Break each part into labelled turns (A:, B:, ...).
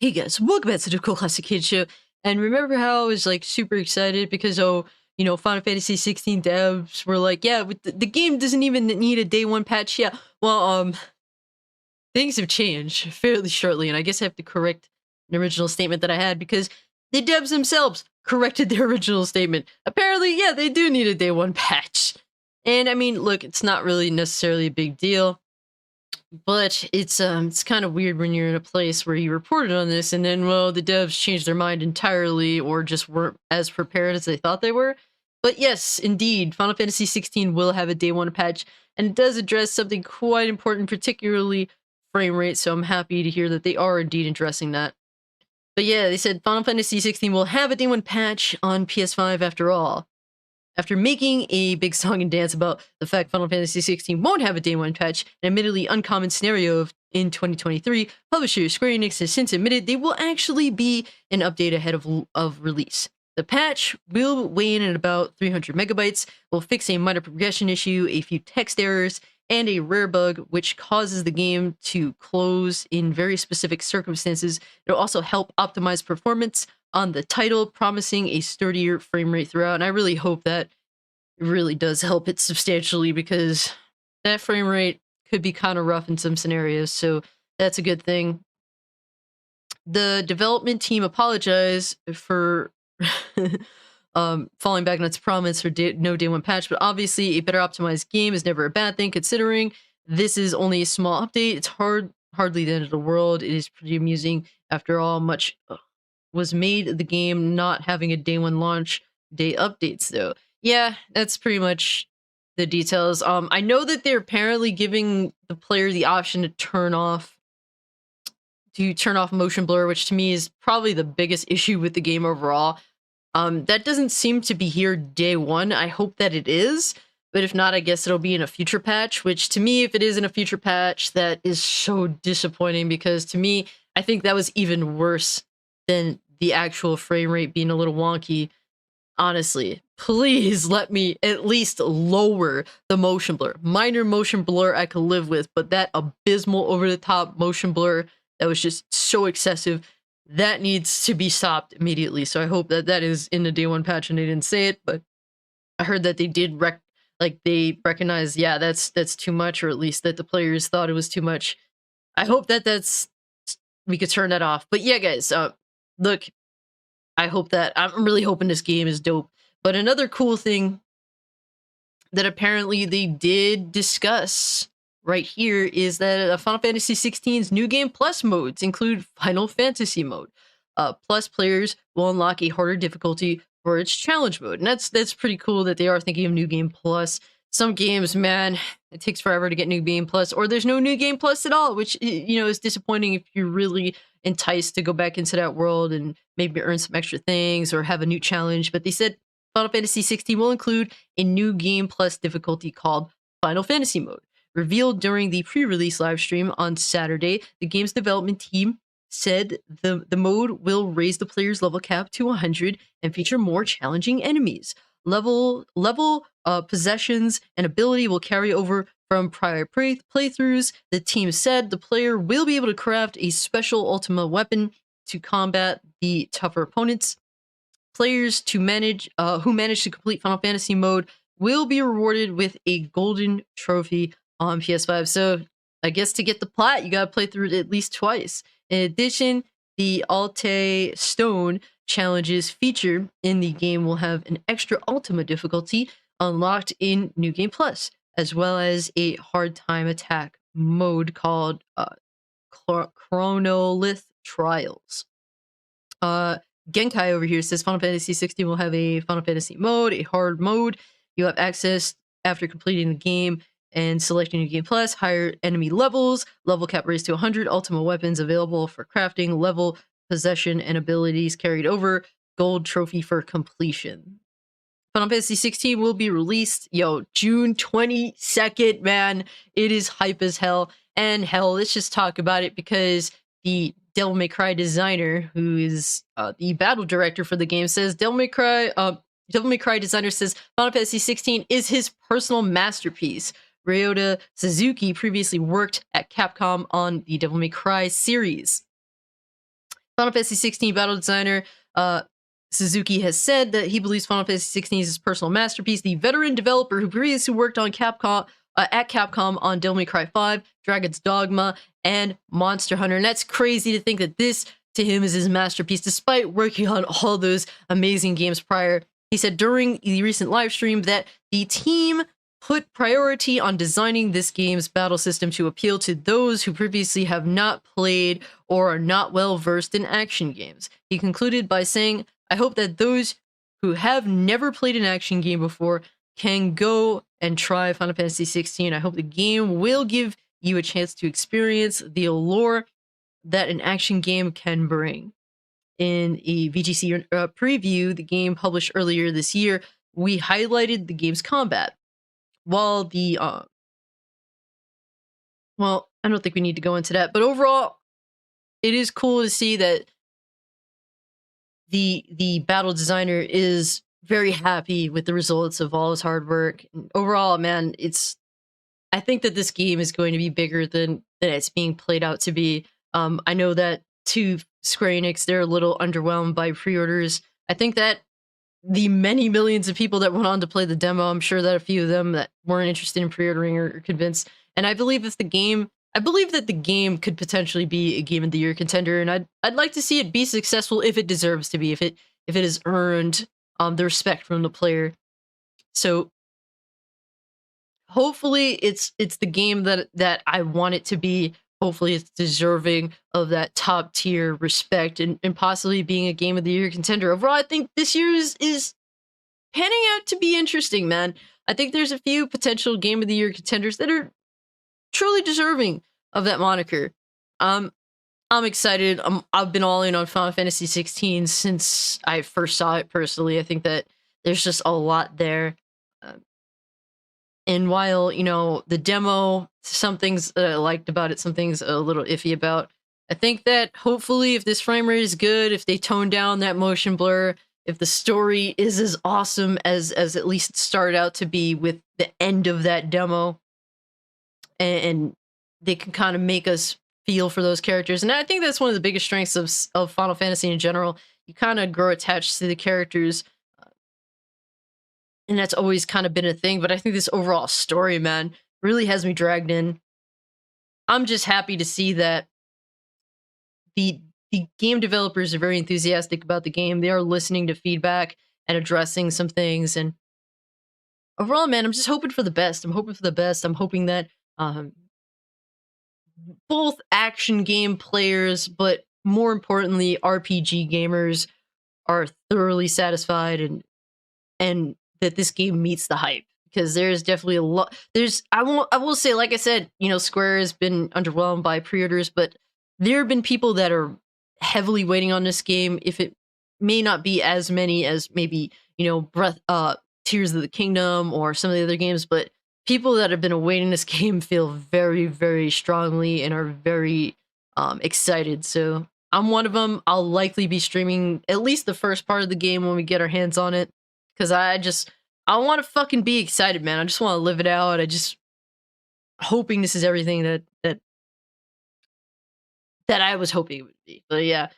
A: Hey guys, welcome back to the Cool Classic Kids Show. And remember how I was like super excited because Final Fantasy 16 devs were like, yeah, with the game doesn't even need a day one patch. Yeah, well, things have changed fairly shortly, and I guess I have to correct an original statement that I had because the devs themselves corrected their original statement. Apparently, yeah, they do need a day one patch. And I mean, look, it's not really necessarily a big deal. But it's kind of weird when you're in a place where you reported on this and then, well, the devs changed their mind entirely or just weren't as prepared as they thought they were. But yes, indeed, Final Fantasy 16 will have a day one patch, and it does address something quite important, particularly frame rate. So I'm happy to hear that they are indeed addressing that. But yeah, they said Final Fantasy 16 will have a day one patch on PS5 after all. After making a big song and dance about the fact Final Fantasy XVI won't have a day one patch, an admittedly uncommon scenario in 2023, publisher Square Enix has since admitted they will actually be an update ahead of release. The patch will weigh in at about 300 megabytes, will fix a minor progression issue, a few text errors, and a rare bug which causes the game to close in very specific circumstances. It'll also help optimize performance on the title, promising a sturdier frame rate throughout. And I really hope that it really does help it substantially because that frame rate could be kind of rough in some scenarios. So that's a good thing. The development team apologized for falling back on its promise for no day one patch, but obviously a better optimized game is never a bad thing considering this is only a small update. It's hardly the end of the world. It is pretty amusing. After all, much was made the game not having a day one launch day updates though. Yeah, that's pretty much the details. I know that they're apparently giving the player the option to turn off motion blur, which to me is probably the biggest issue with the game overall. That doesn't seem to be here day one. I hope that it is, but if not, I guess it'll be in a future patch, which to me, if it is in a future patch, that is so disappointing because to me, I think that was even worse than the actual frame rate being a little wonky. Honestly, please let me at least lower the motion blur. Minor motion blur I could live with, but that abysmal over-the-top motion blur that was just so excessive, that needs to be stopped immediately. So I hope that that is in the day one patch and they didn't say it, but I heard that they did they recognized, yeah, that's too much, or at least that the players thought it was too much. I hope that we could turn that off. But yeah, guys, look, I'm really hoping this game is dope. But another cool thing that apparently they did discuss right here is that Final Fantasy 16's New Game Plus modes include Final Fantasy mode. Plus players will unlock a harder difficulty for its challenge mode. And that's pretty cool that they are thinking of New Game Plus. Some games, man, it takes forever to get New Game Plus, or there's no New Game Plus at all, which, is disappointing if you're really enticed to go back into that world and maybe earn some extra things or have a new challenge. But they said Final Fantasy 16 will include a New Game Plus difficulty called Final Fantasy mode. Revealed during the pre-release live stream on Saturday, the game's development team said the mode will raise the player's level cap to 100 and feature more challenging enemies. Level possessions and ability will carry over from prior playthroughs. The team said the player will be able to craft a special ultimate weapon to combat the tougher opponents. Players who manage to complete Final Fantasy mode will be rewarded with a golden trophy on PS5. So I guess to get the plat, you gotta play through it at least twice. In addition, the Alte Stone challenges feature in the game will have an extra ultimate difficulty unlocked in New Game Plus, as well as a hard time attack mode called Chronolith Trials. Genkai over here says Final Fantasy 16 will have a Final Fantasy mode, a hard mode. You have access after completing the game and selecting New Game Plus, higher enemy levels, level cap raised to 100, ultimate weapons available for crafting, level possession and abilities carried over, gold trophy for completion. Final Fantasy 16 will be released, June 22nd, man. It is hype as hell. And hell, let's just talk about it because the Devil May Cry designer, who is the battle director for the game, says Devil May Cry designer says Final Fantasy 16 is his personal masterpiece. Ryota Suzuki previously worked at Capcom on the Devil May Cry series. Final Fantasy 16 battle designer Suzuki has said that he believes Final Fantasy 16 is his personal masterpiece. The veteran developer who previously worked on Capcom at Capcom on Devil May Cry 5, Dragon's Dogma, and Monster Hunter. And that's crazy to think that this, to him, is his masterpiece, despite working on all those amazing games prior. He said during the recent live stream that the team put priority on designing this game's battle system to appeal to those who previously have not played or are not well versed in action games. He concluded by saying, I hope that those who have never played an action game before can go and try Final Fantasy 16. I hope the game will give you a chance to experience the allure that an action game can bring. In a VGC preview, the game published earlier this year, we highlighted the game's combat. While the well, I don't think we need to go into that, but overall, it is cool to see that the battle designer is very happy with the results of all his hard work. And overall, man, I think that this game is going to be bigger than it's being played out to be. I know that to Square Enix, they're a little underwhelmed by pre-orders. I think that the many millions of people that went on to play the demo, I'm sure that a few of them that weren't interested in pre-ordering are convinced. And I believe that the game could potentially be a Game of the Year contender, and I'd like to see it be successful if it deserves to be, if it has earned the respect from the player. So hopefully it's the game that I want it to be. Hopefully it's deserving of that top tier respect and possibly being a Game of the Year contender. Overall, I think this year is panning out to be interesting, man. I think there's a few potential Game of the Year contenders that are truly deserving of that moniker. I'm excited. I've been all in on Final Fantasy 16 since I first saw it personally. I think that there's just a lot there. And while, the demo, some things I liked about it, some things a little iffy about, I think that hopefully if this frame rate is good, if they tone down that motion blur, if the story is as awesome as at least it started out to be with the end of that demo, and they can kind of make us feel for those characters. And I think that's one of the biggest strengths of Final Fantasy in general. You kind of grow attached to the characters, and that's always kind of been a thing. But I think this overall story, man, really has me dragged in. I'm just happy to see that the game developers are very enthusiastic about the game. They are listening to feedback and addressing some things. And overall, man, I'm just hoping for the best. I'm hoping for the best. I'm hoping that both action game players, but more importantly, RPG gamers are thoroughly satisfied and that this game meets the hype, because there's definitely a lot. I will say, like I said, Square has been underwhelmed by pre-orders, but there have been people that are heavily waiting on this game. If it may not be as many as maybe Tears of the Kingdom or some of the other games, but people that have been awaiting this game feel very, very strongly and are very excited. So I'm one of them. I'll likely be streaming at least the first part of the game when we get our hands on it, because I want to fucking be excited, man. I just want to live it out. I just hoping this is everything that I was hoping it would be. But yeah,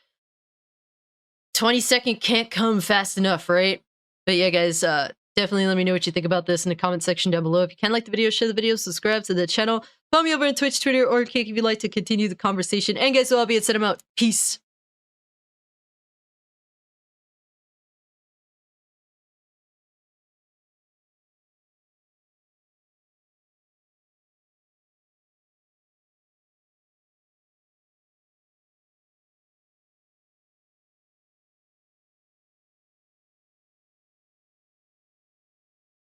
A: 22nd can't come fast enough, right? But yeah, guys, definitely let me know what you think about this in the comment section down below. If you can, like the video, share the video, subscribe to the channel, follow me over on Twitch, Twitter, or Kick if you'd like to continue the conversation. And guys, so I'll be at Set 'em out. Peace.